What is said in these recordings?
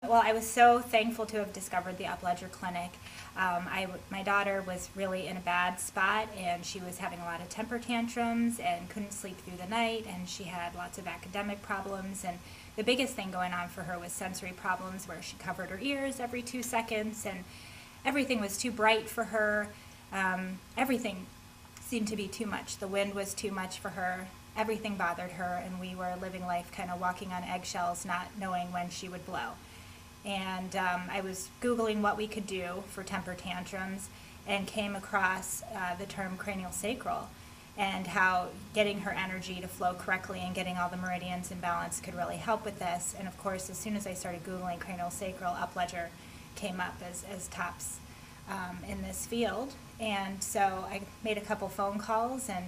Well, I was so thankful to have discovered the Upledger Clinic. My daughter was really in a bad spot, and she was having a lot of temper tantrums and couldn't sleep through the night, and she had lots of academic problems. And the biggest thing going on for her was sensory problems, where she covered her ears every 2 seconds, and everything was too bright for her. Everything seemed to be too much. The wind was too much for her. Everything bothered her, and we were living life kind of walking on eggshells, not knowing when she would blow. And I was Googling what we could do for temper tantrums and came across the term CranioSacral and how getting her energy to flow correctly and getting all the meridians in balance could really help with this. And of course, as soon as I started Googling CranioSacral, Upledger came up as tops in this field. And so I made a couple phone calls, and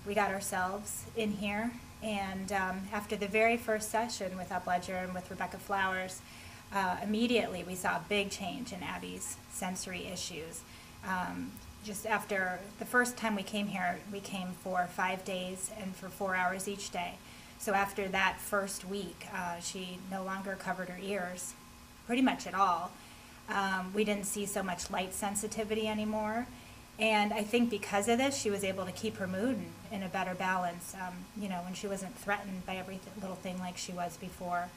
we got ourselves in here. And after the very first session with Upledger and with Rebecca Flowers, immediately we saw a big change in Abby's sensory issues. Just after the first time we came here, we came for 5 days and for 4 hours each day. So after that first week, she no longer covered her ears pretty much at all. We didn't see so much light sensitivity anymore. And I think because of this, she was able to keep her mood in a better balance. When she wasn't threatened by every little thing like she was before,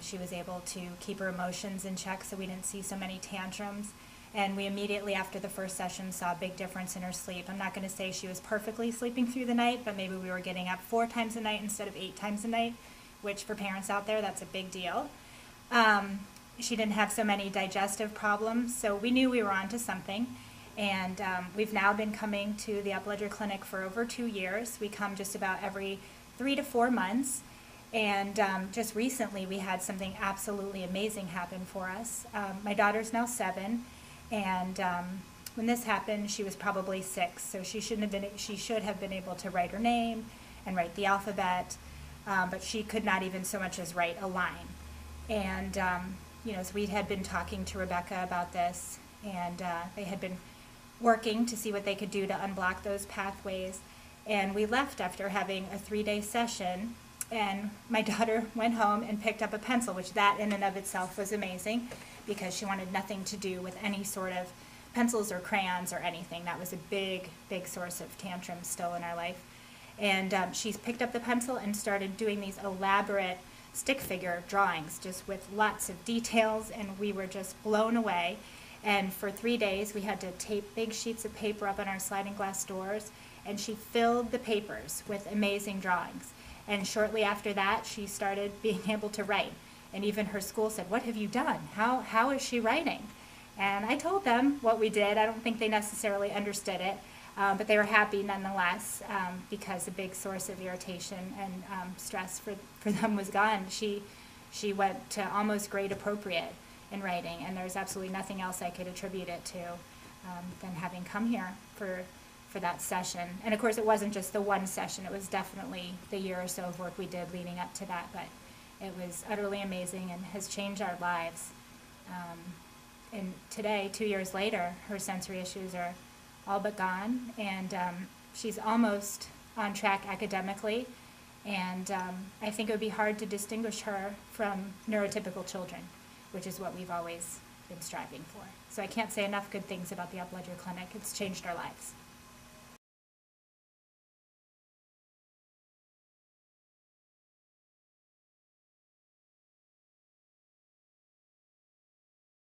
she was able to keep her emotions in check, so we didn't see so many tantrums. And we immediately, after the first session, saw a big difference in her sleep. I'm not going to say she was perfectly sleeping through the night, but maybe we were getting up 4 times a night instead of 8 times a night, which for parents out there, that's a big deal. She didn't have so many digestive problems, so we knew we were onto something. And we've now been coming to the Upledger Clinic for over 2 years. We come just about every 3 to 4 months. And just recently we had something absolutely amazing happen for us. My daughter's now 7, and when this happened, she was probably 6. So she should have been able to write her name and write the alphabet, but she could not even so much as write a line. And so we had been talking to Rebecca about this, and they had been working to see what they could do to unblock those pathways. And we left after having a 3-day session, and my daughter went home and picked up a pencil, which that in and of itself was amazing, because she wanted nothing to do with any sort of pencils or crayons or anything. That was a big, big source of tantrums still in our life. And she's picked up the pencil and started doing these elaborate stick figure drawings, just with lots of details, and we were just blown away. And for 3 days, we had to tape big sheets of paper up on our sliding glass doors, and she filled the papers with amazing drawings. And shortly after that, she started being able to write. And even her school said, "What have you done? How is she writing?" And I told them what we did. I don't think they necessarily understood it, but they were happy nonetheless, because a big source of irritation and stress for them was gone. She went to almost grade appropriate in writing, and there's absolutely nothing else I could attribute it to than having come here for that session. And of course, it wasn't just the one session. It was definitely the year or so of work we did leading up to that, but it was utterly amazing and has changed our lives. And today, 2 years later, her sensory issues are all but gone, and she's almost on track academically. And I think it would be hard to distinguish her from neurotypical children, which is what we've always been striving for. So I can't say enough good things about the Upledger Clinic. It's changed our lives.